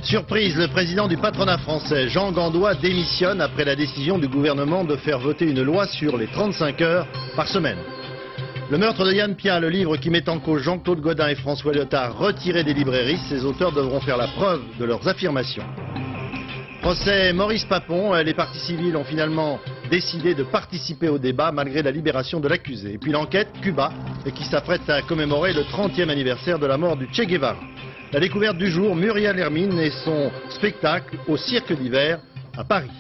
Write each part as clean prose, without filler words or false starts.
Surprise, le président du patronat français, Jean Gandois, démissionne après la décision du gouvernement de faire voter une loi sur les 35 heures par semaine. Le meurtre de Yann Piat, le livre qui met en cause Jean-Claude Godin et François Lyotard, retiré des librairies, ses auteurs devront faire la preuve de leurs affirmations. Procès Maurice Papon, les parties civiles ont finalement décidé de participer au débat malgré la libération de l'accusé. Et puis l'enquête, Cuba, qui s'apprête à commémorer le 30e anniversaire de la mort du Che Guevara. La découverte du jour, Muriel Hermine et son spectacle au Cirque d'hiver à Paris.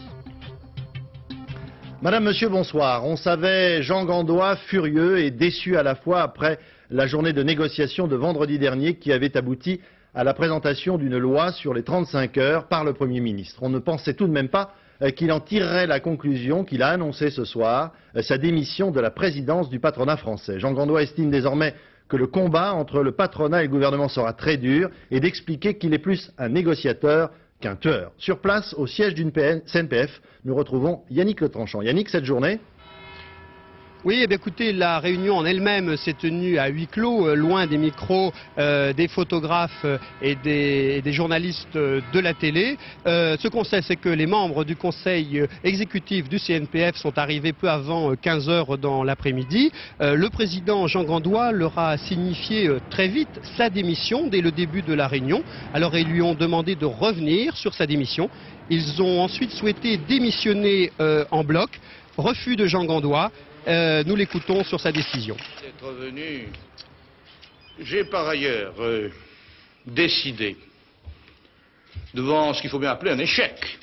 Madame, Monsieur, bonsoir. On savait Jean Gandois furieux et déçu à la fois après la journée de négociation de vendredi dernier qui avait abouti à la présentation d'une loi sur les 35 heures par le Premier ministre. On ne pensait tout de même pas qu'il en tirerait la conclusion qu'il a annoncé ce soir, sa démission de la présidence du patronat français. Jean Gandois estime désormais que le combat entre le patronat et le gouvernement sera très dur et d'expliquer qu'il est plus un négociateur qu'un tueur. Sur place, au siège d'une CNPF, nous retrouvons Yannick Le Tranchant. Yannick, cette journée? Oui, eh bien, écoutez, la réunion en elle-même s'est tenue à huis clos, loin des micros, des photographes et des journalistes de la télé. Ce qu'on sait, c'est que les membres du conseil exécutif du CNPF sont arrivés peu avant 15 heures dans l'après-midi. Le président Jean Gandois leur a signifié très vite sa démission dès le début de la réunion. Alors ils lui ont demandé de revenir sur sa démission. Ils ont ensuite souhaité démissionner en bloc. Refus de Jean Gandois. Nous l'écoutons sur sa décision. D'être venu, j'ai par ailleurs décidé, devant ce qu'il faut bien appeler un échec,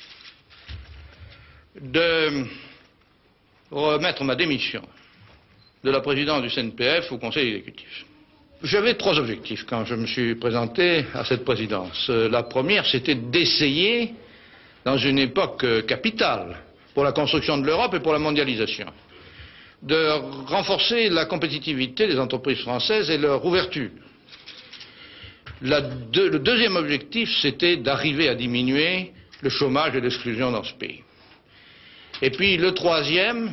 de remettre ma démission de la présidence du CNPF au Conseil exécutif. J'avais trois objectifs quand je me suis présenté à cette présidence. La première, c'était d'essayer, dans une époque capitale, pour la construction de l'Europe et pour la mondialisation, de renforcer la compétitivité des entreprises françaises et leur ouverture. Le deuxième objectif, c'était d'arriver à diminuer le chômage et l'exclusion dans ce pays. Et puis le troisième,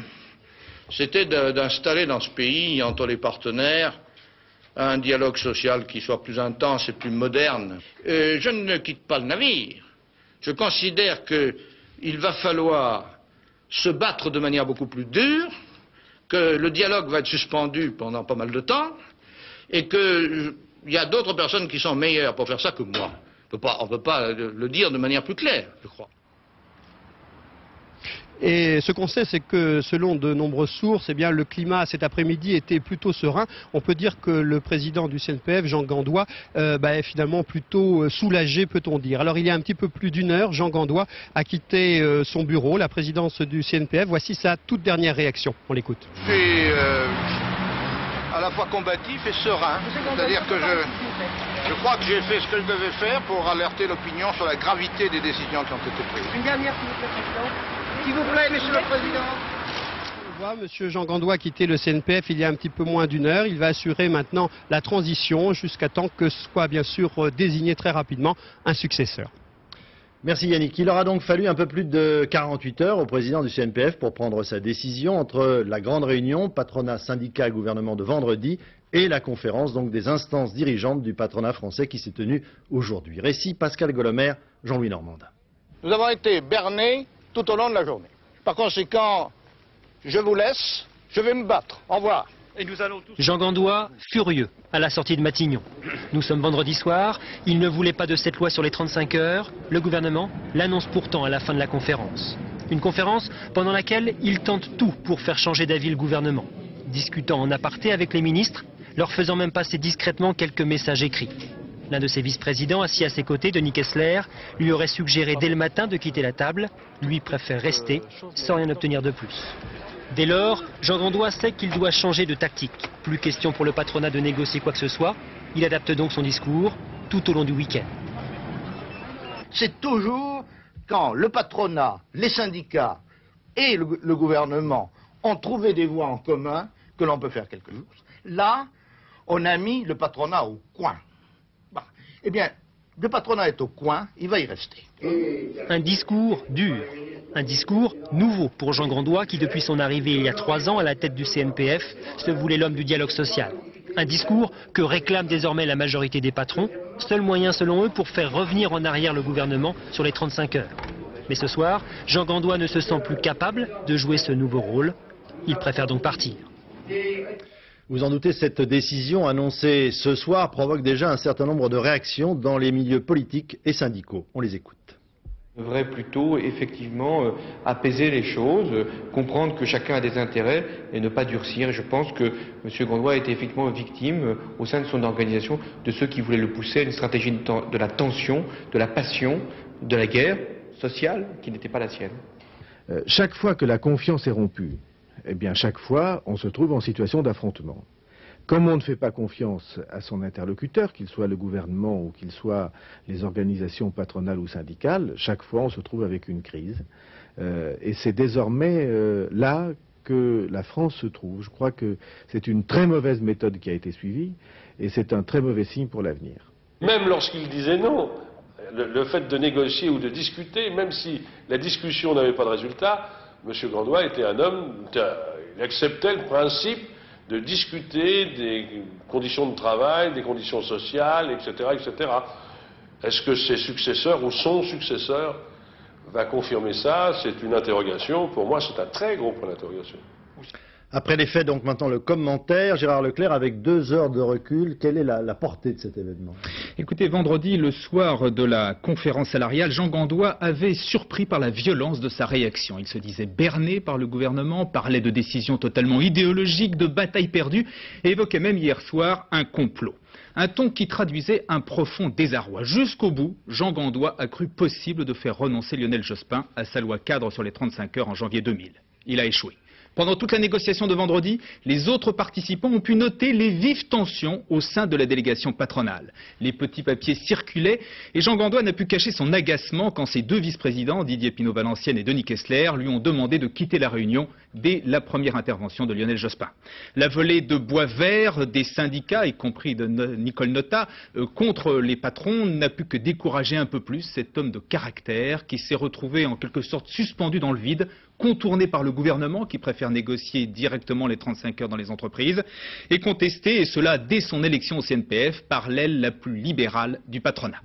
c'était d'installer dans ce pays, entre les partenaires, un dialogue social qui soit plus intense et plus moderne. Je ne quitte pas le navire. Je considère qu'il va falloir se battre de manière beaucoup plus dure, que le dialogue va être suspendu pendant pas mal de temps, et qu'il y a d'autres personnes qui sont meilleures pour faire ça que moi. On ne peut pas le dire de manière plus claire, je crois. Et ce qu'on sait, c'est que selon de nombreuses sources, eh bien, le climat cet après-midi était plutôt serein. On peut dire que le président du CNPF, Jean Gandois, est finalement plutôt soulagé, peut-on dire. Alors il y a un petit peu plus d'une heure, Jean Gandois a quitté son bureau, la présidence du CNPF. Voici sa toute dernière réaction. On l'écoute. Je suis à la fois combatif et serein. C'est-à-dire que je crois que j'ai fait ce que je devais faire pour alerter l'opinion sur la gravité des décisions qui ont été prises. Une dernière, s'il vous plaît, Président. S'il vous plaît, Monsieur le Président. On voit Monsieur Jean Gandois quitter le CNPF il y a un petit peu moins d'une heure. Il va assurer maintenant la transition jusqu'à temps que soit bien sûr désigné très rapidement un successeur. Merci Yannick. Il aura donc fallu un peu plus de 48 heures au président du CNPF pour prendre sa décision entre la grande réunion, patronat, syndicat et gouvernement de vendredi et la conférence donc des instances dirigeantes du patronat français qui s'est tenue aujourd'hui. Récit Pascal Golomer, Jean-Louis Normandin. Nous avons été bernés tout au long de la journée. Par conséquent, je vous laisse, je vais me battre. Au revoir. Et nous allons tous... Jean Gandois, furieux, à la sortie de Matignon. Nous sommes vendredi soir, il ne voulait pas de cette loi sur les 35 heures. Le gouvernement l'annonce pourtant à la fin de la conférence. Une conférence pendant laquelle il tente tout pour faire changer d'avis le gouvernement. Discutant en aparté avec les ministres, leur faisant même passer discrètement quelques messages écrits. L'un de ses vice-présidents, assis à ses côtés, Denis Kessler, lui aurait suggéré dès le matin de quitter la table. Lui préfère rester sans rien obtenir de plus. Dès lors, Jean Gandois sait qu'il doit changer de tactique. Plus question pour le patronat de négocier quoi que ce soit. Il adapte donc son discours tout au long du week-end. C'est toujours quand le patronat, les syndicats et le gouvernement ont trouvé des voies en commun que l'on peut faire quelque chose. Là, on a mis le patronat au coin. Eh bien, le patronat est au coin, il va y rester. Un discours dur, un discours nouveau pour Jean Gandois qui depuis son arrivée il y a 3 ans à la tête du CNPF se voulait l'homme du dialogue social. Un discours que réclame désormais la majorité des patrons, seul moyen selon eux pour faire revenir en arrière le gouvernement sur les 35 heures. Mais ce soir, Jean Gandois ne se sent plus capable de jouer ce nouveau rôle. Il préfère donc partir. Vous en doutez, cette décision annoncée ce soir provoque déjà un certain nombre de réactions dans les milieux politiques et syndicaux. On les écoute. On devrait plutôt effectivement apaiser les choses, comprendre que chacun a des intérêts et ne pas durcir. Et je pense que M. Gandois a été effectivement victime au sein de son organisation de ceux qui voulaient le pousser à une stratégie de la tension, de la passion, de la guerre sociale qui n'était pas la sienne. Chaque fois que la confiance est rompue, eh bien chaque fois on se trouve en situation d'affrontement. Comme on ne fait pas confiance à son interlocuteur, qu'il soit le gouvernement ou qu'il soit les organisations patronales ou syndicales, chaque fois on se trouve avec une crise. Et c'est désormais là que la France se trouve. Je crois que c'est une très mauvaise méthode qui a été suivie et c'est un très mauvais signe pour l'avenir. Même lorsqu'il disait non, le fait de négocier ou de discuter, même si la discussion n'avait pas de résultat, M. Gandois était un homme, il acceptait le principe de discuter des conditions de travail, des conditions sociales, etc., etc. Est-ce que ses successeurs ou son successeur va confirmer ça? C'est une interrogation. Pour moi, c'est un très gros point d'interrogation. Après les faits, donc maintenant le commentaire. Gérard Leclerc, avec 2 heures de recul, quelle est la portée de cet événement? Écoutez, vendredi, le soir de la conférence salariale, Jean Gandois avait surpris par la violence de sa réaction. Il se disait berné par le gouvernement, parlait de décisions totalement idéologiques, de batailles perdues, et évoquait même hier soir un complot. Un ton qui traduisait un profond désarroi. Jusqu'au bout, Jean Gandois a cru possible de faire renoncer Lionel Jospin à sa loi cadre sur les 35 heures en janvier 2000. Il a échoué. Pendant toute la négociation de vendredi, les autres participants ont pu noter les vives tensions au sein de la délégation patronale. Les petits papiers circulaient et Jean Gandois n'a pu cacher son agacement quand ses 2 vice-présidents, Didier Pinot-Valenciennes et Denis Kessler, lui ont demandé de quitter la réunion dès la première intervention de Lionel Jospin. La volée de bois vert des syndicats, y compris de Nicole Notat, contre les patrons n'a pu que décourager un peu plus cet homme de caractère qui s'est retrouvé en quelque sorte suspendu dans le vide, contourné par le gouvernement qui préfère négocier directement les 35 heures dans les entreprises et contesté, et cela dès son élection au CNPF, par l'aile la plus libérale du patronat.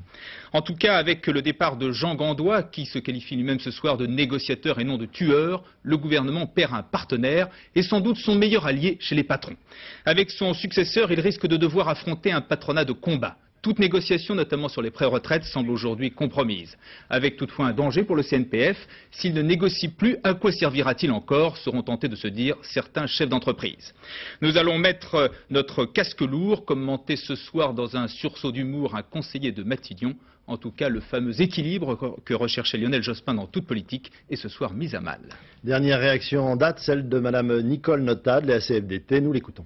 En tout cas, avec le départ de Jean Gandois, qui se qualifie lui-même ce soir de négociateur et non de tueur, le gouvernement perd un partenaire et sans doute son meilleur allié chez les patrons. Avec son successeur, il risque de devoir affronter un patronat de combat. Toute négociation, notamment sur les pré-retraites, semble aujourd'hui compromise. Avec toutefois un danger pour le CNPF, s'il ne négocie plus, à quoi servira-t-il encore, seront tentés de se dire certains chefs d'entreprise. Nous allons mettre notre casque lourd, commenter ce soir dans un sursaut d'humour un conseiller de Matignon. En tout cas, le fameux équilibre que recherchait Lionel Jospin dans toute politique est ce soir mis à mal. Dernière réaction en date, celle de Mme Nicole Notat de la CFDT. Nous l'écoutons.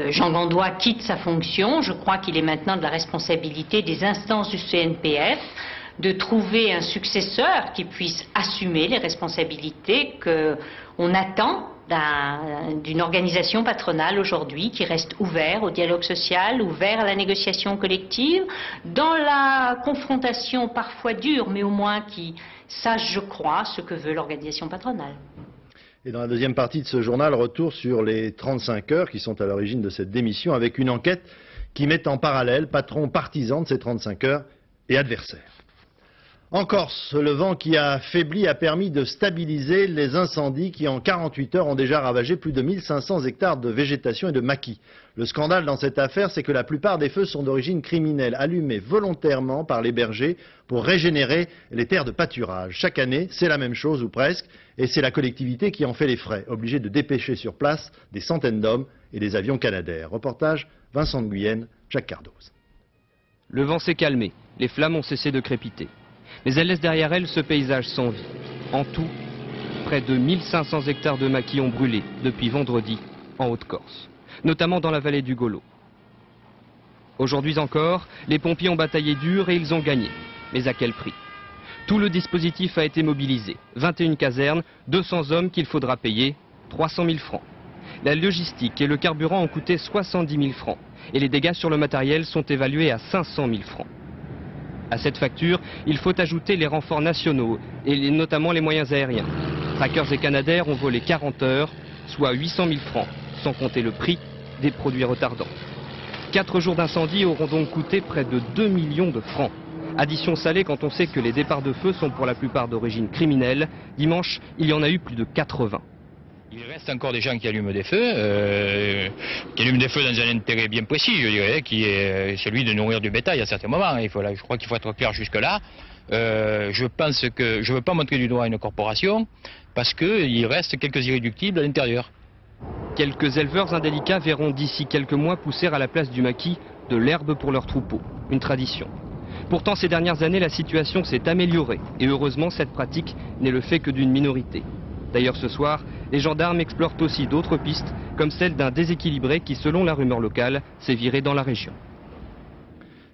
Jean Gandois quitte sa fonction. Je crois qu'il est maintenant de la responsabilité des instances du CNPF de trouver un successeur qui puisse assumer les responsabilités qu'on attend d'une organisation patronale aujourd'hui, qui reste ouvert au dialogue social, ouvert à la négociation collective, dans la confrontation parfois dure, mais au moins qui sache, je crois, ce que veut l'organisation patronale. Et dans la deuxième partie de ce journal, retour sur les 35 heures qui sont à l'origine de cette démission, avec une enquête qui met en parallèle patrons partisans de ces 35 heures et adversaires. En Corse, le vent qui a faibli a permis de stabiliser les incendies qui en 48 heures ont déjà ravagé plus de 1500 hectares de végétation et de maquis. Le scandale dans cette affaire, c'est que la plupart des feux sont d'origine criminelle, allumés volontairement par les bergers pour régénérer les terres de pâturage. Chaque année, c'est la même chose ou presque, et c'est la collectivité qui en fait les frais, obligée de dépêcher sur place des centaines d'hommes et des avions canadaires. Reportage Vincent de Guyenne, Jacques Cardoz. Le vent s'est calmé, les flammes ont cessé de crépiter. Mais elles laissent derrière elles ce paysage sans vie. En tout, près de 1500 hectares de maquis ont brûlé depuis vendredi en Haute-Corse, notamment dans la vallée du Golo. Aujourd'hui encore, les pompiers ont bataillé dur et ils ont gagné. Mais à quel prix? Tout le dispositif a été mobilisé. 21 casernes, 200 hommes qu'il faudra payer 300 000 francs. La logistique et le carburant ont coûté 70 000 francs. Et les dégâts sur le matériel sont évalués à 500 000 francs. À cette facture, il faut ajouter les renforts nationaux, et notamment les moyens aériens. Trackers et Canadair ont volé 40 heures, soit 800 000 francs, sans compter le prix des produits retardants. 4 jours d'incendie auront donc coûté près de 2 millions de francs. Addition salée quand on sait que les départs de feu sont pour la plupart d'origine criminelle. Dimanche, il y en a eu plus de 80. Il reste encore des gens qui allument des feux dans un intérêt bien précis, je dirais, qui est celui de nourrir du bétail à certains moments. Je crois qu'il faut être clair jusque-là. Je pense que je ne veux pas montrer du doigt une corporation parce qu'il reste quelques irréductibles à l'intérieur. Quelques éleveurs indélicats verront d'ici quelques mois pousser à la place du maquis de l'herbe pour leurs troupeaux, une tradition. Pourtant, ces dernières années, la situation s'est améliorée et heureusement, cette pratique n'est le fait que d'une minorité. D'ailleurs, ce soir, les gendarmes explorent aussi d'autres pistes, comme celle d'un déséquilibré qui, selon la rumeur locale, s'est viré dans la région.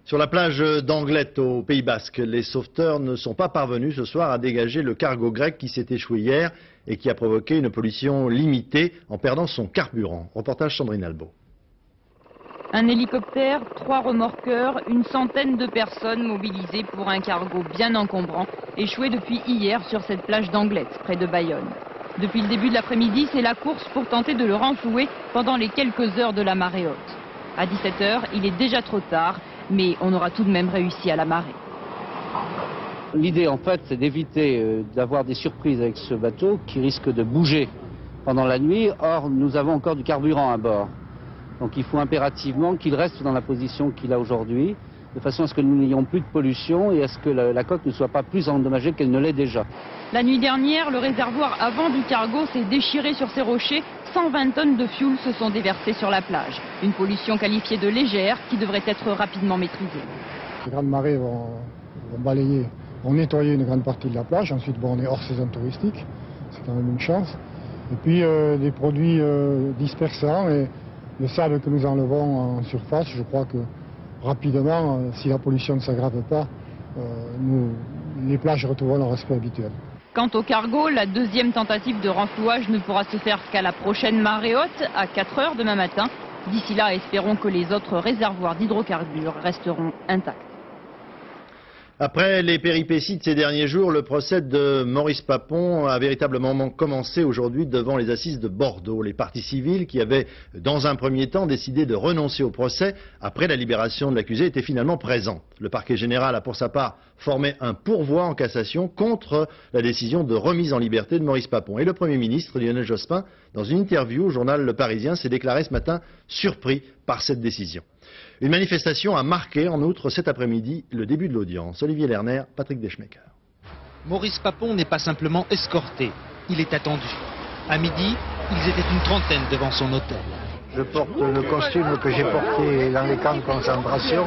Sur la plage d'Anglet, au Pays Basque, les sauveteurs ne sont pas parvenus ce soir à dégager le cargo grec qui s'est échoué hier et qui a provoqué une pollution limitée en perdant son carburant. Reportage Sandrine Albo. Un hélicoptère, 3 remorqueurs, une centaine de personnes mobilisées pour un cargo bien encombrant, échoué depuis hier sur cette plage d'Anglet, près de Bayonne. Depuis le début de l'après-midi, c'est la course pour tenter de le renflouer pendant les quelques heures de la marée haute. À 17 h, il est déjà trop tard, mais on aura tout de même réussi à l'amarrer. L'idée, en fait, c'est d'éviter d'avoir des surprises avec ce bateau qui risque de bouger pendant la nuit. Or, nous avons encore du carburant à bord. Donc il faut impérativement qu'il reste dans la position qu'il a aujourd'hui, de façon à ce que nous n'ayons plus de pollution et à ce que la coque ne soit pas plus endommagée qu'elle ne l'est déjà. La nuit dernière, le réservoir avant du cargo s'est déchiré sur ces rochers. 120 tonnes de fioul se sont déversées sur la plage. Une pollution qualifiée de légère qui devrait être rapidement maîtrisée. Les grandes marées vont balayer, vont nettoyer une grande partie de la plage. Ensuite, on est hors saison touristique, c'est quand même une chance. Et puis des produits dispersants et le sable que nous enlevons en surface, je crois que rapidement, si la pollution ne s'aggrave pas, les plages retrouveront leur aspect habituel. Quant au cargo, la deuxième tentative de renflouage ne pourra se faire qu'à la prochaine marée haute, à 4 h demain matin. D'ici là, espérons que les autres réservoirs d'hydrocarbures resteront intacts. Après les péripéties de ces derniers jours, le procès de Maurice Papon a véritablement commencé aujourd'hui devant les assises de Bordeaux. Les parties civiles qui avaient, dans un premier temps, décidé de renoncer au procès après la libération de l'accusé étaient finalement présentes. Le parquet général a pour sa part formé un pourvoi en cassation contre la décision de remise en liberté de Maurice Papon. Et le Premier ministre, Lionel Jospin, dans une interview au journal Le Parisien, s'est déclaré ce matin surpris par cette décision. Une manifestation a marqué en outre cet après-midi le début de l'audience. Olivier Lerner, Patrick Deschmecker. Maurice Papon n'est pas simplement escorté, il est attendu. À midi, ils étaient une trentaine devant son hôtel. Je porte le costume que j'ai porté dans les camps de concentration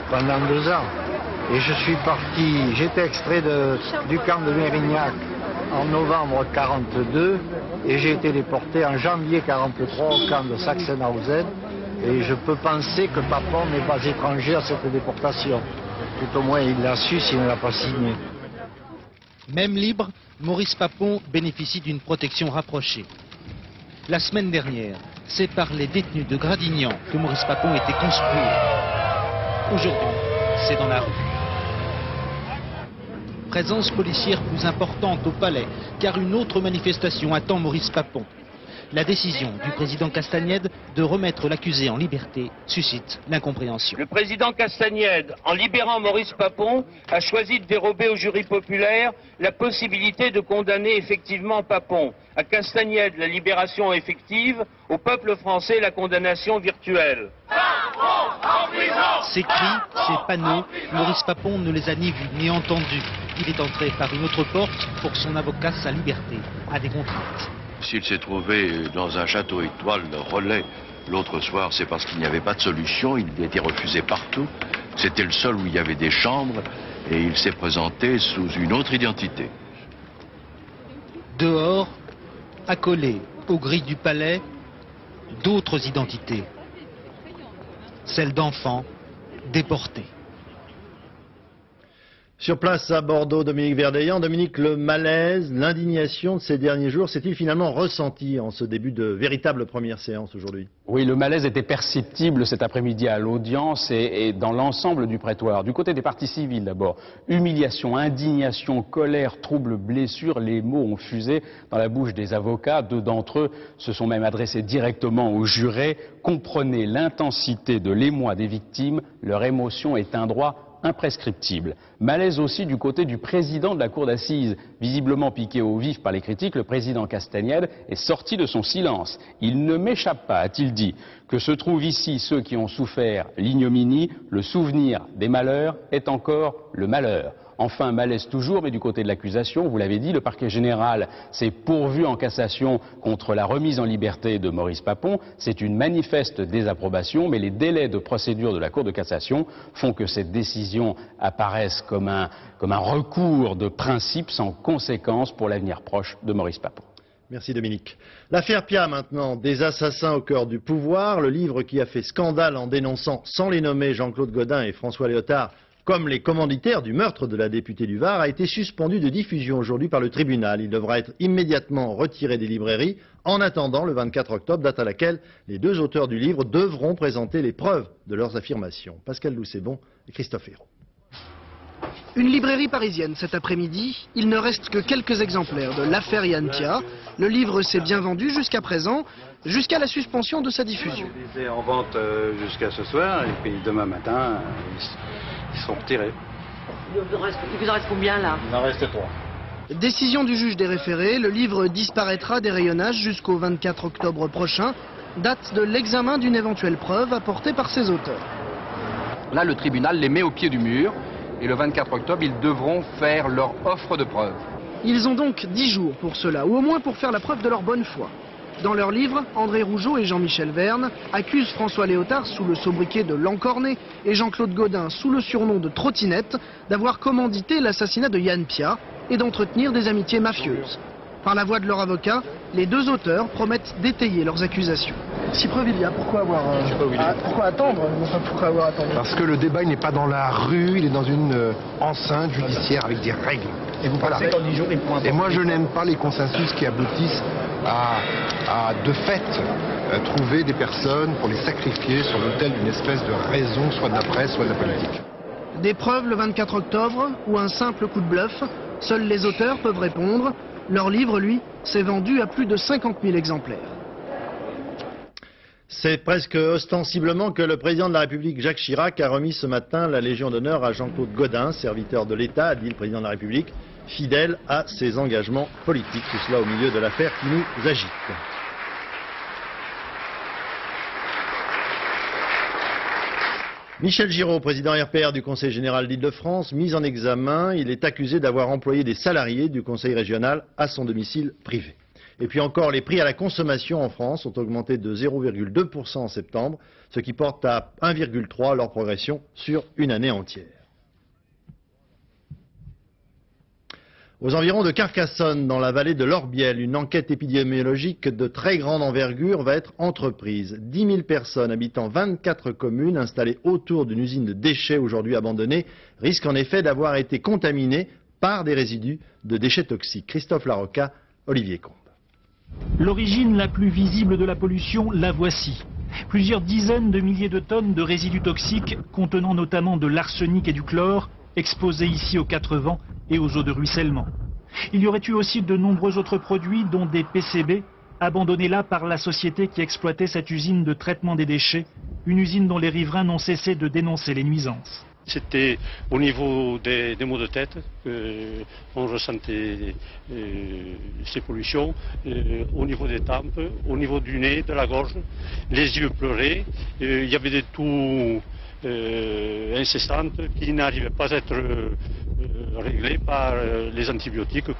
pendant 2 ans. Et je suis parti, j'étais extrait du camp de Mérignac en novembre 1942 et j'ai été déporté en janvier 1943 au camp de Sachsenhausen. Et je peux penser que Papon n'est pas étranger à cette déportation. Tout au moins, il l'a su s'il ne l'a pas signé. Même libre, Maurice Papon bénéficie d'une protection rapprochée. La semaine dernière, c'est par les détenus de Gradignan que Maurice Papon était conspué. Aujourd'hui, c'est dans la rue. Présence policière plus importante au palais, car une autre manifestation attend Maurice Papon. La décision du président Castagnède de remettre l'accusé en liberté suscite l'incompréhension. Le président Castagnède, en libérant Maurice Papon, a choisi de dérober au jury populaire la possibilité de condamner effectivement Papon. À Castagnède, la libération effective, au peuple français, la condamnation virtuelle. Ces cris, ces panneaux, Maurice Papon ne les a ni vus ni entendus. Il est entré par une autre porte pour son avocat, sa liberté, à des contraintes. S'il s'est trouvé dans un château étoile de Relais l'autre soir, c'est parce qu'il n'y avait pas de solution, il a été refusé partout. C'était le seul où il y avait des chambres et il s'est présenté sous une autre identité. Dehors, accolés aux grilles du palais, d'autres identités. Celles d'enfants déportés. Sur place à Bordeaux, Dominique Verdeillan. Dominique, le malaise, l'indignation de ces derniers jours, s'est-il finalement ressenti en ce début de véritable première séance aujourd'hui? Oui, le malaise était perceptible cet après-midi à l'audience et dans l'ensemble du prétoire. Du côté des parties civiles d'abord, humiliation, indignation, colère, troubles, blessures, les mots ont fusé dans la bouche des avocats. Deux d'entre eux se sont même adressés directement aux jurés. Comprenez l'intensité de l'émoi des victimes, leur émotion est un droit imprescriptible. Malaise aussi du côté du président de la cour d'assises. Visiblement piqué au vif par les critiques, le président Castagnède est sorti de son silence. Il ne m'échappe pas, a-t-il dit, que se trouvent ici ceux qui ont souffert l'ignominie, le souvenir des malheurs est encore le malheur. Enfin, malaise toujours, mais du côté de l'accusation, vous l'avez dit, le parquet général s'est pourvu en cassation contre la remise en liberté de Maurice Papon. C'est une manifeste désapprobation, mais les délais de procédure de la Cour de cassation font que cette décision apparaisse comme un recours de principe sans conséquence pour l'avenir proche de Maurice Papon. Merci Dominique. L'affaire Pia maintenant, des assassins au cœur du pouvoir, le livre qui a fait scandale en dénonçant, sans les nommer, Jean-Claude Gaudin et François Léotard, comme les commanditaires du meurtre de la députée du Var, a été suspendu de diffusion aujourd'hui par le tribunal. Il devra être immédiatement retiré des librairies en attendant le 24 octobre, date à laquelle les deux auteurs du livre devront présenter les preuves de leurs affirmations. Pascal Doucet-Bon et Christophe Hérault. Une librairie parisienne cet après-midi, il ne reste que quelques exemplaires de l'affaire Yann Pia. Le livre s'est bien vendu jusqu'à présent, jusqu'à la suspension de sa diffusion. Il était en vente jusqu'à ce soir et puis demain matin, ils sont retirés. Il vous en reste combien là? Il en reste 3. Décision du juge des référés, le livre disparaîtra des rayonnages jusqu'au 24 octobre prochain, date de l'examen d'une éventuelle preuve apportée par ses auteurs. Là, le tribunal les met au pied du mur et le 24 octobre, ils devront faire leur offre de preuve. Ils ont donc 10 jours pour cela, ou au moins pour faire la preuve de leur bonne foi. Dans leur livre, André Rougeau et Jean-Michel Verne accusent François Léotard sous le sobriquet de Lancorné et Jean-Claude Gaudin sous le surnom de Trottinette d'avoir commandité l'assassinat de Yann Pia et d'entretenir des amitiés mafieuses. Par la voix de leur avocat, les deux auteurs promettent d'étayer leurs accusations. Si preuve il y a, pourquoi attendre? Pourquoi avoir attendu? Parce que le débat n'est pas dans la rue, il est dans une enceinte judiciaire avec des règles. Et vous pensez qu'en 10 jours, ils pourront... Et moi, je n'aime pas les consensus qui aboutissent à de fait, trouver des personnes pour les sacrifier sur l'autel d'une espèce de raison, soit de la presse, soit de la politique. Des preuves le 24 octobre ou un simple coup de bluff, seuls les auteurs peuvent répondre. Leur livre, lui, s'est vendu à plus de 50 000 exemplaires. C'est presque ostensiblement que le président de la République, Jacques Chirac, a remis ce matin la Légion d'honneur à Jean-Claude Gaudin, serviteur de l'État, a dit le président de la République, fidèle à ses engagements politiques. Tout cela au milieu de l'affaire qui nous agite. Michel Giraud, président RPR du Conseil général d'Île-de-France, mis en examen. Il est accusé d'avoir employé des salariés du Conseil régional à son domicile privé. Et puis encore, les prix à la consommation en France ont augmenté de 0,2% en septembre, ce qui porte à 1,3% leur progression sur une année entière. Aux environs de Carcassonne, dans la vallée de l'Orbiel, une enquête épidémiologique de très grande envergure va être entreprise. 10 000 personnes habitant 24 communes installées autour d'une usine de déchets aujourd'hui abandonnée risquent en effet d'avoir été contaminées par des résidus de déchets toxiques. Christophe Larocca, Olivier Combe. L'origine la plus visible de la pollution, la voici. Plusieurs dizaines de milliers de tonnes de résidus toxiques contenant notamment de l'arsenic et du chlore exposés ici aux 4 vents et aux eaux de ruissellement. Il y aurait eu aussi de nombreux autres produits, dont des PCB, abandonnés là par la société qui exploitait cette usine de traitement des déchets, une usine dont les riverains n'ont cessé de dénoncer les nuisances. C'était au niveau des maux de tête qu'on ressentait ces pollutions, au niveau des tempes, au niveau du nez, de la gorge, les yeux pleuraient, il y avait des toux incessantes qui n'arrivaient pas à être réglées par les antibiotiques.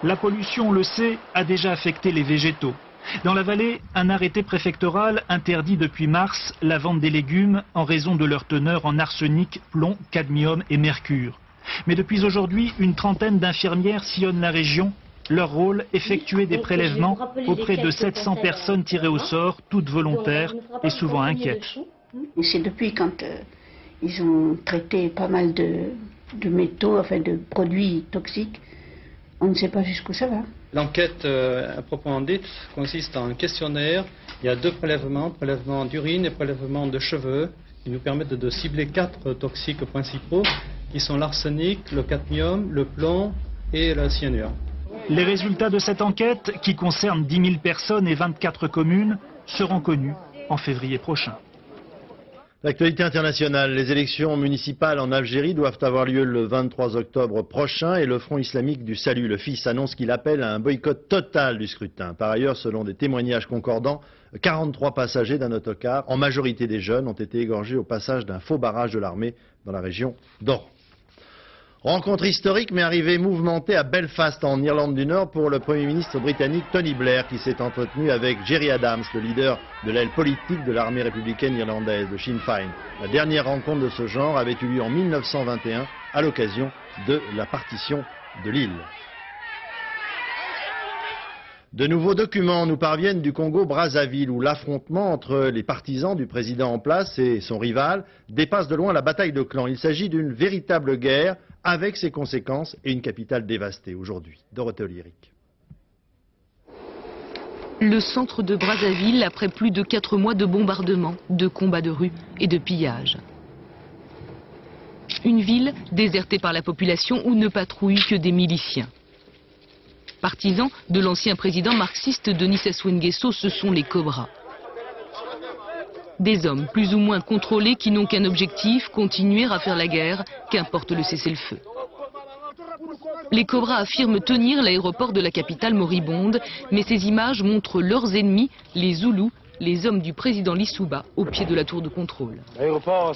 La pollution, on le sait, a déjà affecté les végétaux. Dans la vallée, un arrêté préfectoral interdit depuis mars la vente des légumes en raison de leur teneur en arsenic, plomb, cadmium et mercure. Mais depuis aujourd'hui, une trentaine d'infirmières sillonnent la région. Leur rôle, effectuer des prélèvements auprès de 700 personnes tirées au sort, toutes volontaires et souvent inquiètes. C'est depuis quand ils ont traité pas mal métaux, enfin de produits toxiques. On ne sait pas jusqu'où ça va. L'enquête à proprement dite consiste en un questionnaire. Il y a 2 prélèvements, prélèvement d'urine et prélèvement de cheveux, qui nous permettent de cibler 4 toxiques principaux, qui sont l'arsenic, le cadmium, le plomb et le cyanure. Les résultats de cette enquête, qui concerne 10 000 personnes et 24 communes, seront connus en février prochain. L'actualité internationale, les élections municipales en Algérie doivent avoir lieu le 23 octobre prochain et le Front islamique du Salut, le FIS, annonce qu'il appelle à un boycott total du scrutin. Par ailleurs, selon des témoignages concordants, 43 passagers d'un autocar, en majorité des jeunes, ont été égorgés au passage d'un faux barrage de l'armée dans la région d'Oran. Rencontre historique mais arrivée mouvementée à Belfast en Irlande du Nord pour le Premier ministre britannique Tony Blair qui s'est entretenu avec Gerry Adams, le leader de l'aile politique de l'armée républicaine irlandaise, de Sinn Féin. La dernière rencontre de ce genre avait eu lieu en 1921 à l'occasion de la partition de l'île. De nouveaux documents nous parviennent du Congo-Brazzaville où l'affrontement entre les partisans du président en place et son rival dépasse de loin la bataille de clans. Il s'agit d'une véritable guerre avec ses conséquences et une capitale dévastée aujourd'hui. Dorothée Olyric. Le centre de Brazzaville après plus de 4 mois de bombardements, de combats de rue et de pillages. Une ville désertée par la population où ne patrouillent que des miliciens. Partisans de l'ancien président marxiste Denis Sassou Nguesso, ce sont les Cobras. Des hommes plus ou moins contrôlés qui n'ont qu'un objectif, continuer à faire la guerre, qu'importe le cessez-le-feu. Les Cobras affirment tenir l'aéroport de la capitale moribonde, mais ces images montrent leurs ennemis, les Zoulous, les hommes du président Lissouba, au pied de la tour de contrôle. L'aéroport,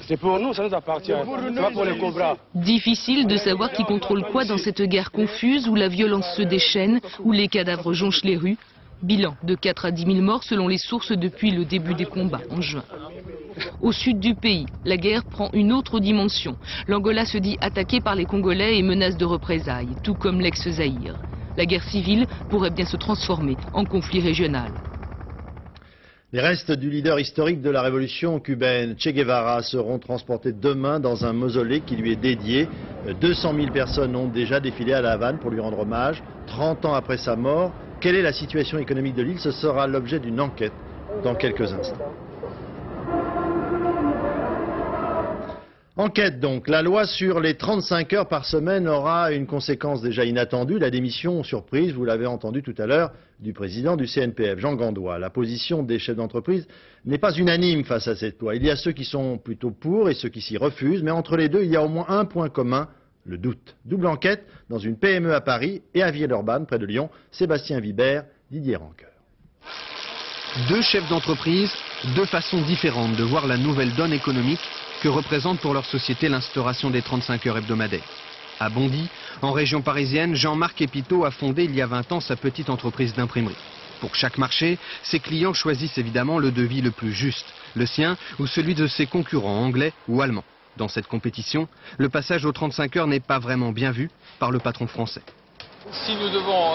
c'est pour nous, ça nous appartient, c'est pas pour les Cobras. Difficile de savoir qui contrôle quoi dans cette guerre confuse où la violence se déchaîne, où les cadavres jonchent les rues. Bilan de 4 à 10 000 morts selon les sources depuis le début des combats en juin. Au sud du pays, la guerre prend une autre dimension. L'Angola se dit attaqué par les Congolais et menace de représailles, tout comme l'ex-Zaïre. La guerre civile pourrait bien se transformer en conflit régional. Les restes du leader historique de la révolution cubaine, Che Guevara, seront transportés demain dans un mausolée qui lui est dédié. 200 000 personnes ont déjà défilé à La Havane pour lui rendre hommage. 30 ans après sa mort, quelle est la situation économique de l'île? Ce sera l'objet d'une enquête dans quelques instants. Enquête donc. La loi sur les 35 heures par semaine aura une conséquence déjà inattendue, la démission surprise, vous l'avez entendu tout à l'heure, du président du CNPF, Jean Gandois. La position des chefs d'entreprise n'est pas unanime face à cette loi. Il y a ceux qui sont plutôt pour et ceux qui s'y refusent, mais entre les deux, il y a au moins un point commun, le doute. Double enquête dans une PME à Paris et à Villeurbanne, près de Lyon. Sébastien Vibert, Didier Rancoeur. 2 chefs d'entreprise, 2 façons différentes de voir la nouvelle donne économique que représente pour leur société l'instauration des 35 heures hebdomadaires. À Bondy, en région parisienne, Jean-Marc Epiteau a fondé il y a 20 ans sa petite entreprise d'imprimerie. Pour chaque marché, ses clients choisissent évidemment le devis le plus juste, le sien ou celui de ses concurrents anglais ou allemands. Dans cette compétition, le passage aux 35 heures n'est pas vraiment bien vu par le patron français. Si nous devons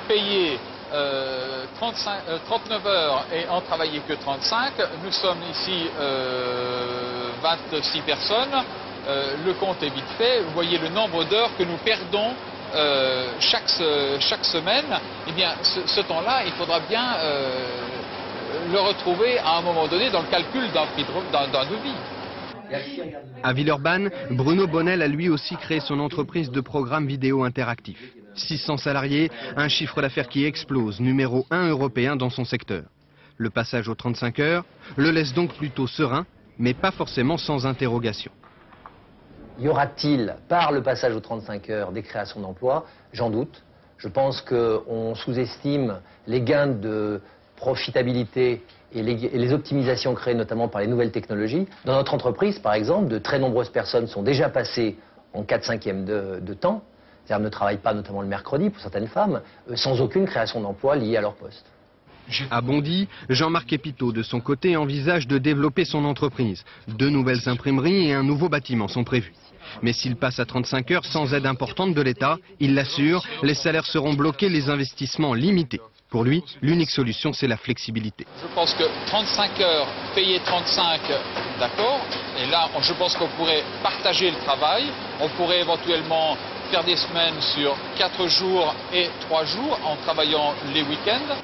payer 39 heures et en travailler que 35, nous sommes ici 26 personnes, le compte est vite fait. Vous voyez le nombre d'heures que nous perdons chaque semaine. Eh bien, ce temps-là, il faudra bien le retrouver à un moment donné dans le calcul d'un devis. À Villeurbanne, Bruno Bonnel a lui aussi créé son entreprise de programmes vidéo interactifs. 600 salariés, un chiffre d'affaires qui explose, numéro 1 européen dans son secteur. Le passage aux 35 heures le laisse donc plutôt serein, mais pas forcément sans interrogation. Y aura-t-il, par le passage aux 35 heures, des créations d'emplois? J'en doute. Je pense qu'on sous-estime les gains de profitabilité et les optimisations créées notamment par les nouvelles technologies. Dans notre entreprise, par exemple, de très nombreuses personnes sont déjà passées en 4/5e de temps, c'est-à-dire ne travaillent pas notamment le mercredi pour certaines femmes, sans aucune création d'emploi liée à leur poste. À Bondy, Jean-Marc Epiteau, de son côté, envisage de développer son entreprise. 2 nouvelles imprimeries et un nouveau bâtiment sont prévus. Mais s'il passe à 35 heures sans aide importante de l'État, il l'assure, les salaires seront bloqués, les investissements limités. Pour lui, l'unique solution, c'est la flexibilité. Je pense que 35 heures, payer 35, d'accord. Et là, je pense qu'on pourrait partager le travail. On pourrait éventuellement faire des semaines sur 4 jours et 3 jours en travaillant les week-ends.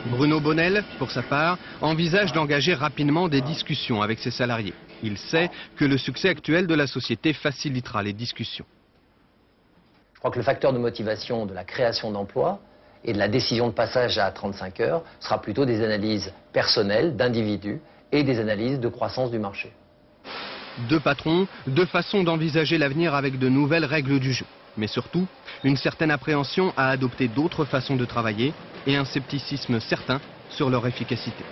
Bruno Bonnel, pour sa part, envisage d'engager rapidement des discussions avec ses salariés. Il sait que le succès actuel de la société facilitera les discussions. Je crois que le facteur de motivation de la création d'emplois et de la décision de passage à 35 heures sera plutôt des analyses personnelles d'individus et des analyses de croissance du marché. Deux patrons, deux façons d'envisager l'avenir avec de nouvelles règles du jeu. Mais surtout, une certaine appréhension à adopter d'autres façons de travailler et un scepticisme certain sur leur efficacité.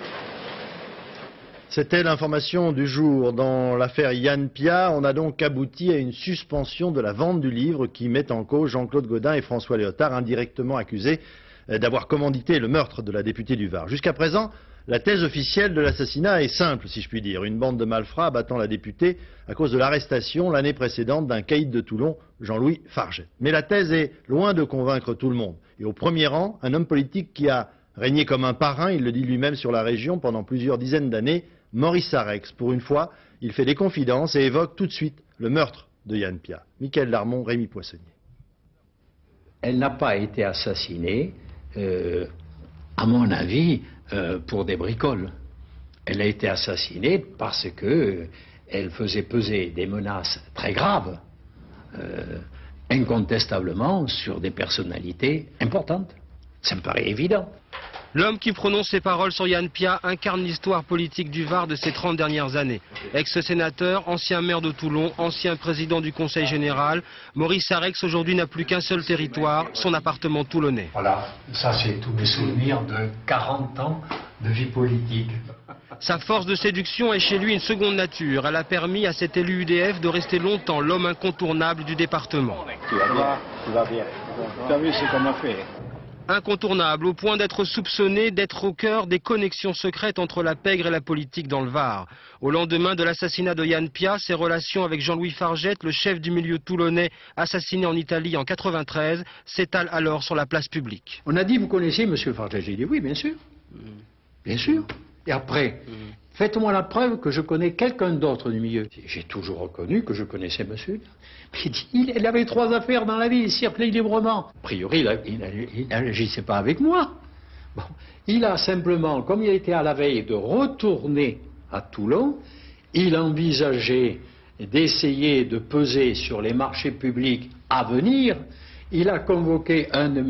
C'était l'information du jour. Dans l'affaire Yann Piat, on a donc abouti à une suspension de la vente du livre qui met en cause Jean-Claude Gaudin et François Léotard, indirectement accusés d'avoir commandité le meurtre de la députée du Var. Jusqu'à présent, la thèse officielle de l'assassinat est simple, si je puis dire. Une bande de malfrats abattant la députée à cause de l'arrestation l'année précédente d'un caïd de Toulon, Jean-Louis Farget. Mais la thèse est loin de convaincre tout le monde. Et au premier rang, un homme politique qui a régné comme un parrain, il le dit lui-même, sur la région pendant plusieurs dizaines d'années, Maurice Sarrex. Pour une fois, il fait des confidences et évoque tout de suite le meurtre de Yann Piat. Mickaël Darmon, Rémi Poissonnier. Elle n'a pas été assassinée, à mon avis, pour des bricoles. Elle a été assassinée parce qu'elle faisait peser des menaces très graves, incontestablement, sur des personnalités importantes. Ça me paraît évident. L'homme qui prononce ces paroles sur Yann Piat incarne l'histoire politique du Var de ces 30 dernières années. Ex-sénateur, ancien maire de Toulon, ancien président du Conseil général, Maurice Sarrex aujourd'hui n'a plus qu'un seul territoire, son appartement toulonnais. Voilà, ça c'est tous mes souvenirs de 40 ans de vie politique. Sa force de séduction est chez lui une seconde nature. Elle a permis à cet élu UDF de rester longtemps l'homme incontournable du département. Tu vas bien. Tu as vu ce qu'on a fait? Incontournable au point d'être soupçonné d'être au cœur des connexions secrètes entre la pègre et la politique dans le Var. Au lendemain de l'assassinat de Yann Piat, ses relations avec Jean-Louis Farget, le chef du milieu toulonnais assassiné en Italie en 1993, s'étalent alors sur la place publique. On a dit, vous connaissez M. Farget? J'ai dit oui, bien sûr. Bien sûr. Et après, faites-moi la preuve que je connais quelqu'un d'autre du milieu. J'ai toujours reconnu que je connaissais monsieur. Il avait 3 affaires dans la vie, il circulait librement. A priori, il n'agissait pas avec moi. Bon. Il a simplement, comme il était à la veille de retourner à Toulon, il envisageait d'essayer de peser sur les marchés publics à venir. Il a convoqué un de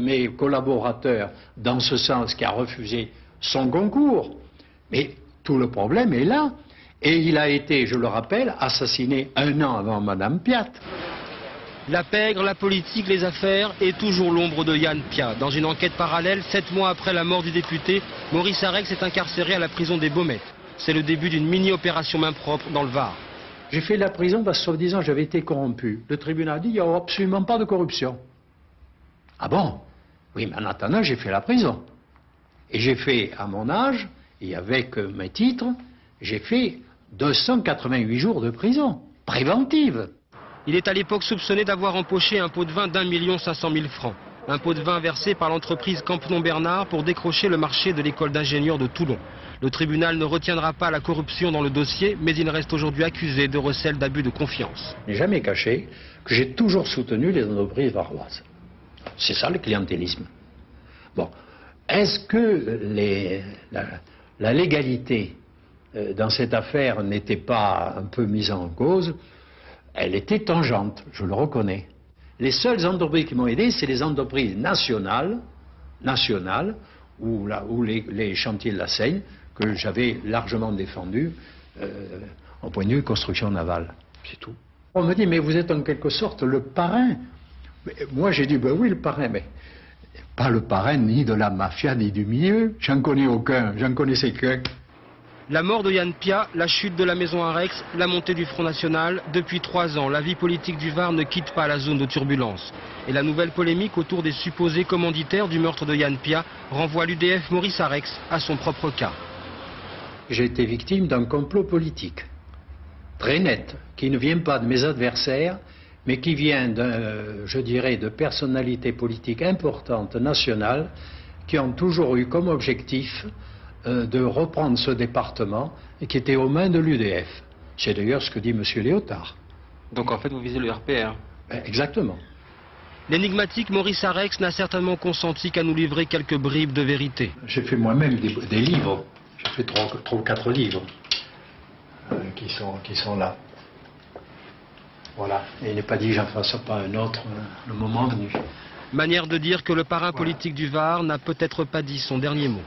mes collaborateurs dans ce sens qui a refusé son concours. Mais tout le problème est là. Et il a été, je le rappelle, assassiné 1 an avant Madame Piat. La pègre, la politique, les affaires et toujours l'ombre de Yann Piat. Dans une enquête parallèle, 7 mois après la mort du député, Maurice Sarrex est incarcéré à la prison des Baumettes. C'est le début d'une mini-opération main propre dans le Var. J'ai fait la prison parce que, soi-disant, j'avais été corrompu. Le tribunal a dit, il n'y a absolument pas de corruption. Ah bon? Oui, mais en attendant, j'ai fait la prison. Et j'ai fait, à mon âge, et avec mes titres, j'ai fait 288 jours de prison, préventive. Il est à l'époque soupçonné d'avoir empoché un pot de vin d'1 500 000 francs. Un pot de vin versé par l'entreprise Campenon Bernard pour décrocher le marché de l'école d'ingénieurs de Toulon. Le tribunal ne retiendra pas la corruption dans le dossier, mais il reste aujourd'hui accusé de recel d'abus de confiance. Je n'ai jamais caché que j'ai toujours soutenu les entreprises varoises. C'est ça le clientélisme. Bon, est-ce que la légalité dans cette affaire n'était pas un peu mise en cause? Elle était tangente, je le reconnais. Les seules entreprises qui m'ont aidé, c'est les entreprises nationales, ou les chantiers de la Seine, que j'avais largement défendus en point de vue construction navale. C'est tout. On me dit, mais vous êtes en quelque sorte le parrain. Mais moi j'ai dit, ben oui, le parrain, mais pas le parrain ni de la mafia ni du milieu. J'en connais aucun, j'en connaissais qu'un. La mort de Yann Piat, la chute de la maison Arex, la montée du Front National. Depuis 3 ans, la vie politique du Var ne quitte pas la zone de turbulence. Et la nouvelle polémique autour des supposés commanditaires du meurtre de Yann Piat renvoie l'UDF Maurice Arex à son propre cas. J'ai été victime d'un complot politique, très net, qui ne vient pas de mes adversaires, mais qui vient, je dirais, de personnalités politiques importantes nationales qui ont toujours eu comme objectif de reprendre ce département et qui était aux mains de l'UDF. C'est d'ailleurs ce que dit M. Léotard. Donc en fait, vous visez le RPR. Exactement. L'énigmatique Maurice Arex n'a certainement consenti qu'à nous livrer quelques bribes de vérité. J'ai fait moi-même des livres. J'ai fait 3 ou 4 livres qui sont là. Voilà. Et il n'est pas dit que j'en fasse pas un autre le moment venu. Manière de dire que le parrain politique du Var n'a peut-être pas dit son dernier mot.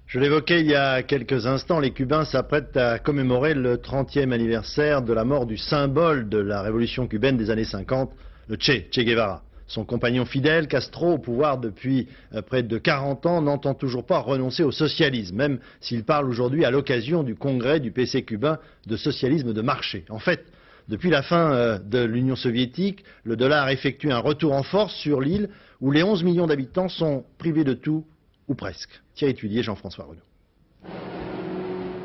Je l'évoquais il y a quelques instants, les Cubains s'apprêtent à commémorer le 30e anniversaire de la mort du symbole de la révolution cubaine des années 50, le Che Guevara. Son compagnon fidèle, Castro, au pouvoir depuis près de 40 ans, n'entend toujours pas renoncer au socialisme, même s'il parle aujourd'hui à l'occasion du congrès du PC cubain de socialisme de marché. En fait, depuis la fin de l'Union soviétique, le dollar effectue un retour en force sur l'île où les 11 millions d'habitants sont privés de tout, ou presque. Thierry Tuillier, Jean-François Renaud.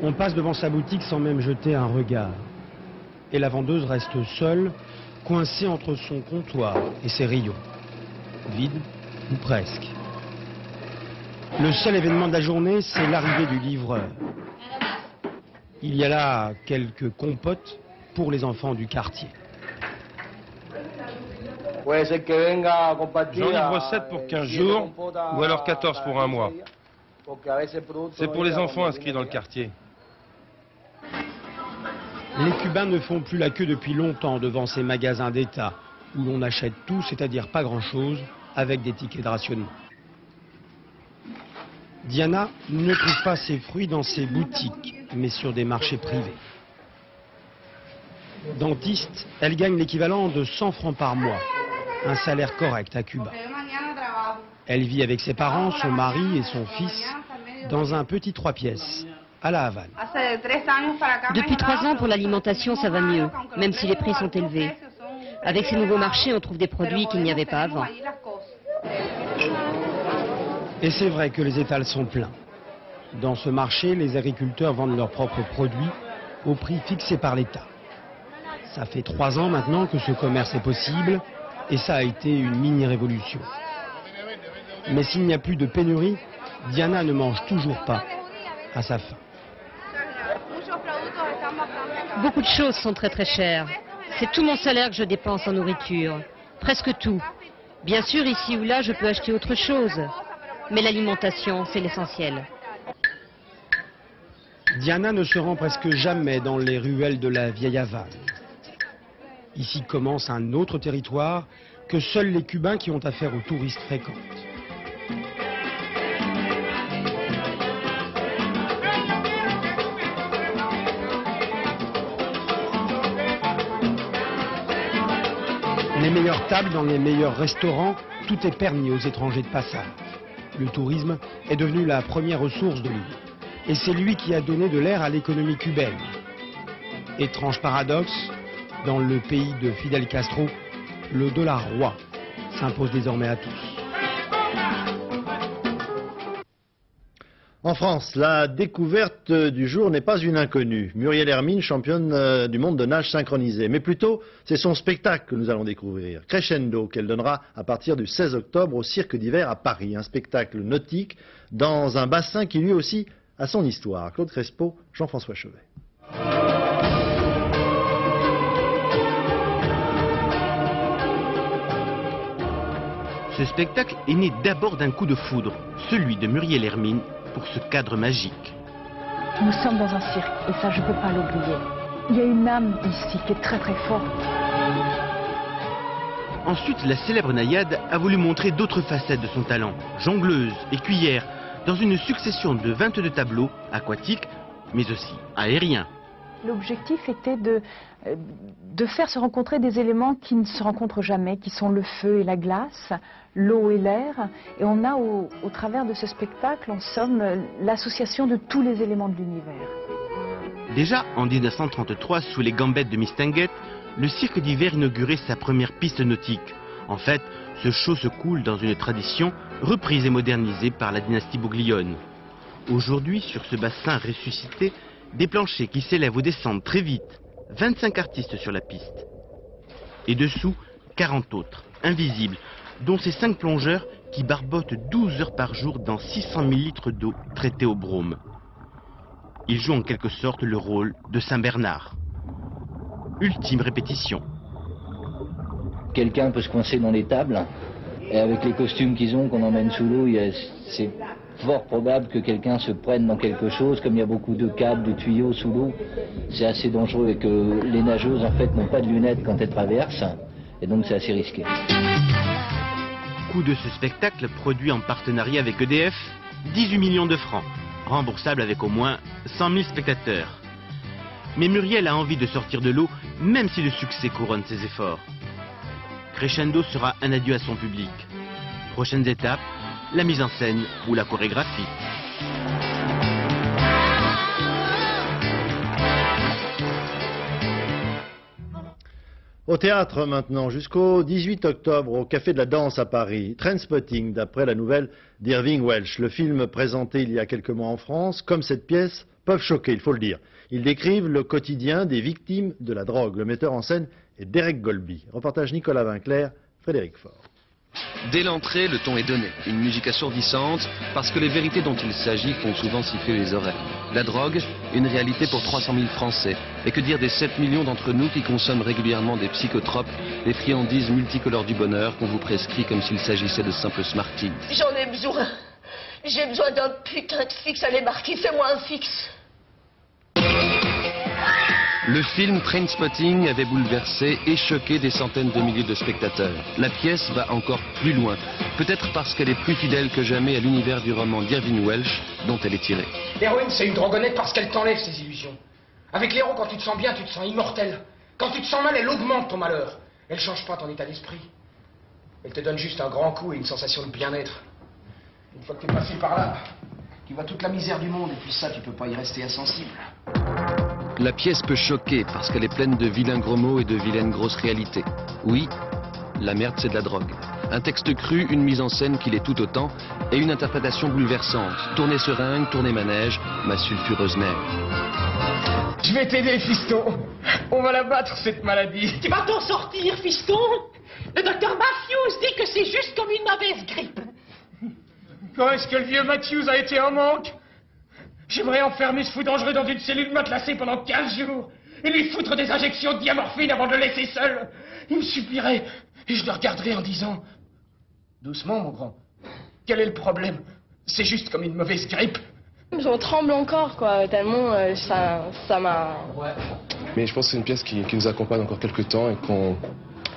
On passe devant sa boutique sans même jeter un regard. Et la vendeuse reste seule, coincée entre son comptoir et ses rayons. Vide, ou presque. Le seul événement de la journée, c'est l'arrivée du livreur. Il y a là quelques compotes pour les enfants du quartier. J'en livre 7 pour 15 jours, ou alors 14 pour un mois. C'est pour les enfants inscrits dans le quartier. Les Cubains ne font plus la queue depuis longtemps devant ces magasins d'État, où l'on achète tout, c'est-à-dire pas grand-chose, avec des tickets de rationnement. Diana ne trouve pas ses fruits dans ses boutiques, mais sur des marchés privés. Dentiste, elle gagne l'équivalent de 100 francs par mois, un salaire correct à Cuba. Elle vit avec ses parents, son mari et son fils dans un petit 3 pièces à La Havane. Depuis 3 ans, pour l'alimentation, ça va mieux, même si les prix sont élevés. Avec ces nouveaux marchés, on trouve des produits qu'il n'y avait pas avant. Et c'est vrai que les étals sont pleins. Dans ce marché, les agriculteurs vendent leurs propres produits au prix fixé par l'État. Ça fait 3 ans maintenant que ce commerce est possible et ça a été une mini-révolution. Mais s'il n'y a plus de pénurie, Diana ne mange toujours pas à sa faim. Beaucoup de choses sont très très chères. C'est tout mon salaire que je dépense en nourriture. Presque tout. Bien sûr, ici ou là, je peux acheter autre chose. Mais l'alimentation, c'est l'essentiel. Diana ne se rend presque jamais dans les ruelles de la vieille Havane. Ici commence un autre territoire que seuls les Cubains qui ont affaire aux touristes fréquentent. Les meilleures tables dans les meilleurs restaurants, tout est permis aux étrangers de passage. Le tourisme est devenu la première ressource de l'île. Et c'est lui qui a donné de l'air à l'économie cubaine. Étrange paradoxe, dans le pays de Fidel Castro, le dollar roi s'impose désormais à tous. En France, la découverte du jour n'est pas une inconnue. Muriel Hermine, championne du monde de nage synchronisé. Mais plutôt, c'est son spectacle que nous allons découvrir. Crescendo, qu'elle donnera à partir du 16 octobre au Cirque d'hiver à Paris. Un spectacle nautique dans un bassin qui lui aussi a son histoire. Claude Crespo, Jean-François Chevet. Ce spectacle est né d'abord d'un coup de foudre, celui de Muriel Hermine, pour ce cadre magique. Nous sommes dans un cirque, et ça je ne peux pas l'oublier. Il y a une âme ici qui est très très forte. Ensuite, la célèbre naïade a voulu montrer d'autres facettes de son talent, jongleuse, écuyère, dans une succession de 22 tableaux aquatiques, mais aussi aériens. L'objectif était de faire se rencontrer des éléments qui ne se rencontrent jamais, qui sont le feu et la glace, l'eau et l'air. Et on a au travers de ce spectacle, en somme, l'association de tous les éléments de l'univers. Déjà en 1933, sous les gambettes de Mistinguett, le cirque d'hiver inaugurait sa première piste nautique. En fait, ce show se coule dans une tradition reprise et modernisée par la dynastie Bouglione. Aujourd'hui, sur ce bassin ressuscité, des planchers qui s'élèvent ou descendent très vite. 25 artistes sur la piste. Et dessous, 40 autres, invisibles, dont ces 5 plongeurs qui barbotent 12 heures par jour dans 600 000 litres d'eau traitée au brome. Ils jouent en quelque sorte le rôle de Saint-Bernard. Ultime répétition. Quelqu'un peut se coincer dans les tables, et avec les costumes qu'ils ont, qu'on emmène sous l'eau, c'est fort probable que quelqu'un se prenne dans quelque chose, comme il y a beaucoup de câbles, de tuyaux sous l'eau. C'est assez dangereux et que les nageuses, en fait, n'ont pas de lunettes quand elles traversent, et donc c'est assez risqué. Coût de ce spectacle, produit en partenariat avec EDF, 18 millions de francs, remboursable avec au moins 100 000 spectateurs. Mais Muriel a envie de sortir de l'eau, même si le succès couronne ses efforts. Crescendo sera un adieu à son public. Prochaines étapes, la mise en scène ou la chorégraphie. Au théâtre maintenant, jusqu'au 18 octobre, au Café de la Danse à Paris, Trainspotting, d'après la nouvelle d'Irving Welsh. Le film présenté il y a quelques mois en France, comme cette pièce, peuvent choquer, il faut le dire. Ils décrivent le quotidien des victimes de la drogue. Le metteur en scène est Derek Golby. Reportage Nicolas Vinclair, Frédéric Faure. Dès l'entrée, le ton est donné. Une musique assourdissante, parce que les vérités dont il s'agit font souvent siffler les oreilles. La drogue, une réalité pour 300 000 Français. Et que dire des 7 millions d'entre nous qui consomment régulièrement des psychotropes, des friandises multicolores du bonheur qu'on vous prescrit comme s'il s'agissait de simples Smarties. J'en ai besoin. J'ai besoin d'un putain de fixe à les marquer. Fais-moi un fixe. Le film Trainspotting avait bouleversé et choqué des centaines de milliers de spectateurs. La pièce va encore plus loin, peut-être parce qu'elle est plus fidèle que jamais à l'univers du roman d'Irving Welsh dont elle est tirée. L'héroïne, c'est une drogonnette parce qu'elle t'enlève ses illusions. Avec l'héros, quand tu te sens bien, tu te sens immortel. Quand tu te sens mal, elle augmente ton malheur. Elle change pas ton état d'esprit. Elle te donne juste un grand coup et une sensation de bien-être. Une fois que tu es passé par là, tu vois toute la misère du monde et puis ça, tu peux pas y rester insensible. La pièce peut choquer parce qu'elle est pleine de vilains gros mots et de vilaines grosses réalités. Oui, la merde c'est de la drogue. Un texte cru, une mise en scène qui l'est tout autant, et une interprétation bouleversante. Tournez seringue, tournez manège, ma sulfureuse mère. Je vais t'aider, fiston. On va la battre, cette maladie. Tu vas t'en sortir, fiston. Le docteur Matthews dit que c'est juste comme une mauvaise grippe. Quand est-ce que le vieux Matthews a été en manque? J'aimerais enfermer ce fou dangereux dans une cellule matelassée pendant 15 jours et lui foutre des injections de diamorphine avant de le laisser seul. Il me supplierait et je le regarderais en disant « Doucement, mon grand. Quel est le problème? C'est juste comme une mauvaise grippe. » J'en tremble encore, quoi, tellement ça m'a... Mais je pense que c'est une pièce qui nous accompagne encore quelques temps et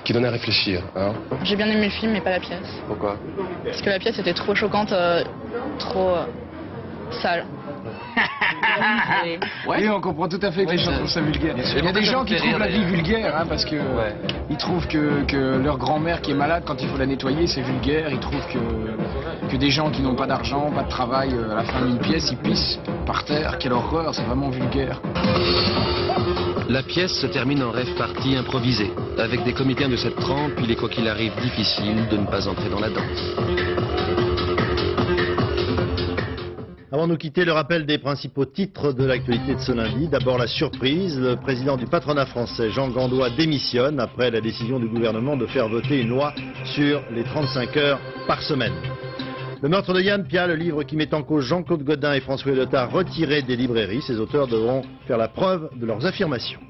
qui donne à réfléchir. Hein. J'ai bien aimé le film, mais pas la pièce. Pourquoi? Parce que la pièce était trop choquante, trop sale. Oui, on comprend tout à fait que les gens trouvent ça vulgaire. Il y a des gens qui trouvent la vie vulgaire, hein, parce que ils trouvent que leur grand-mère qui est malade, quand il faut la nettoyer, c'est vulgaire. Ils trouvent que des gens qui n'ont pas d'argent, pas de travail, à la fin d'une pièce, ils pissent par terre. Quelle horreur, c'est vraiment vulgaire. La pièce se termine en rêve party improvisé, avec des comédiens de cette trempe, il est quoi qu'il arrive difficile de ne pas entrer dans la danse. Avant de nous quitter, le rappel des principaux titres de l'actualité de ce lundi. D'abord la surprise, le président du patronat français, Jean Gandois, démissionne après la décision du gouvernement de faire voter une loi sur les 35 heures par semaine. Le meurtre de Yann Pia, le livre qui met en cause Jean-Claude Godin et François Léotard, retiré des librairies. Ses auteurs devront faire la preuve de leurs affirmations.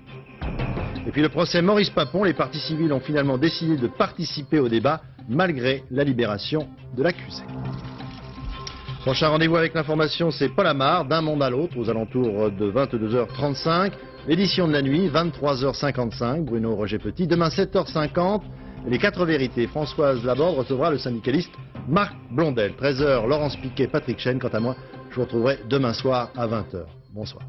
Et puis le procès Maurice Papon, les parties civiles ont finalement décidé de participer au débat malgré la libération de l'accusé. Prochain rendez-vous avec l'information, c'est Paul Amar, d'un monde à l'autre, aux alentours de 22h35. L'édition de la nuit, 23h55, Bruno Roger Petit. Demain, 7h50, les 4 vérités. Françoise Laborde recevra le syndicaliste Marc Blondel. 13h, Laurence Piquet, Patrick Chêne. Quant à moi, je vous retrouverai demain soir à 20h. Bonsoir.